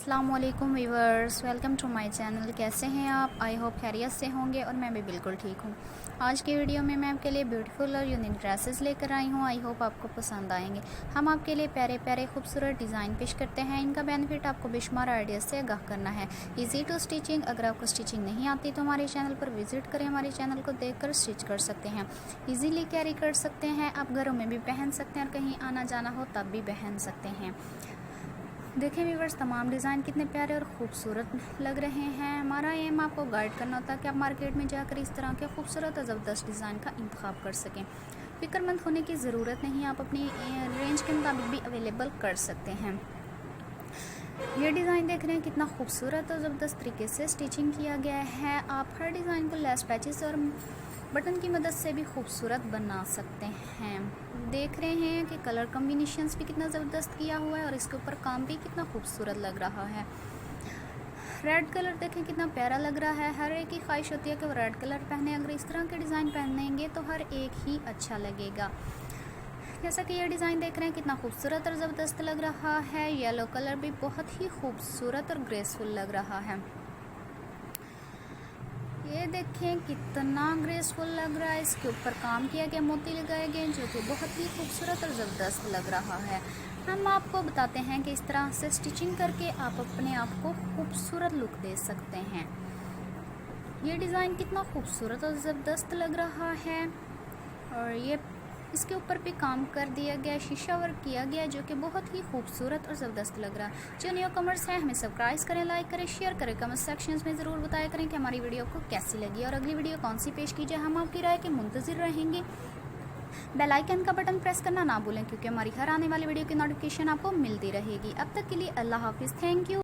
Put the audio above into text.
अस्सलामु अलैकुम viewers, welcome to my channel. कैसे हैं आप? आई होप खैरियत से होंगे और मैं भी बिल्कुल ठीक हूँ। आज की वीडियो में मैं आपके लिए ब्यूटीफुल और यूनिक ड्रेसेस लेकर आई हूँ। आई होप आपको पसंद आएंगे। हम आपके लिए प्यारे प्यारे खूबसूरत डिज़ाइन पेश करते हैं। इनका बेनिफिट आपको बेशुमार आइडियाज़ से आगाह करना है। Easy to stitching. अगर आपको स्टिचिंग नहीं आती तो हमारे चैनल पर विजिट करें, हमारे चैनल को देखकर स्टिच कर सकते हैं। ईजीली कैरी कर सकते हैं। आप घरों में भी पहन सकते हैं और कहीं आना जाना हो तब भी पहन सकते हैं। देखें व्यूअर्स, तमाम डिज़ाइन कितने प्यारे और ख़ूबसूरत लग रहे हैं। हमारा एम आपको गाइड करना होता है कि आप मार्केट में जाकर इस तरह के खूबसूरत और ज़बरदस्त डिज़ाइन का इंतखाब कर सकें। फिक्रमंद होने की ज़रूरत नहीं, आप अपनी रेंज के मुताबिक भी अवेलेबल कर सकते हैं। ये डिज़ाइन देख रहे हैं कितना खूबसूरत और ज़बरदस्त तरीके से स्टिचिंग किया गया है। आप हर डिज़ाइन को लेस पैचेस और बटन की मदद से भी खूबसूरत बना सकते हैं। देख रहे हैं कि कलर कॉम्बिनेशंस भी कितना ज़बरदस्त किया हुआ है और इसके ऊपर काम भी कितना खूबसूरत लग रहा है। रेड कलर देखें कितना प्यारा लग रहा है। हर एक की ख्वाहिश होती है कि वो रेड कलर पहने। अगर इस तरह के डिज़ाइन पहनेंगे तो हर एक ही अच्छा लगेगा। जैसा कि ये डिज़ाइन देख रहे हैं कितना खूबसूरत और ज़बरदस्त लग रहा है। येलो कलर भी बहुत ही खूबसूरत और ग्रेसफुल लग रहा है। ये देखें कितना ग्रेसफुल लग रहा है। इसके ऊपर काम किया गया, मोती लगाए गए जो कि बहुत ही खूबसूरत और ज़बरदस्त लग रहा है। हम आपको बताते हैं कि इस तरह से स्टिचिंग करके आप अपने आप को खूबसूरत लुक दे सकते हैं। ये डिज़ाइन कितना खूबसूरत और ज़बरदस्त लग रहा है और ये इसके ऊपर भी काम कर दिया गया, शीशा वर्क किया गया जो कि बहुत ही खूबसूरत और ज़बरदस्त लग रहा है। जो न्यू कमर्स हैं हमें सब्सक्राइब करें, लाइक करें, शेयर करें। कमेंट सेक्शंस में ज़रूर बताया करें कि हमारी वीडियो को कैसी लगी और अगली वीडियो कौन सी पेश की जाए। हम आपकी राय के मुंतज़िर रहेंगे। बेल आइकन का बटन प्रेस करना ना भूलें क्योंकि हमारी हर आने वाली वीडियो की नोटिफिकेशन आपको मिलती रहेगी। अब तक के लिए अल्लाह हाफिज़। Thank you.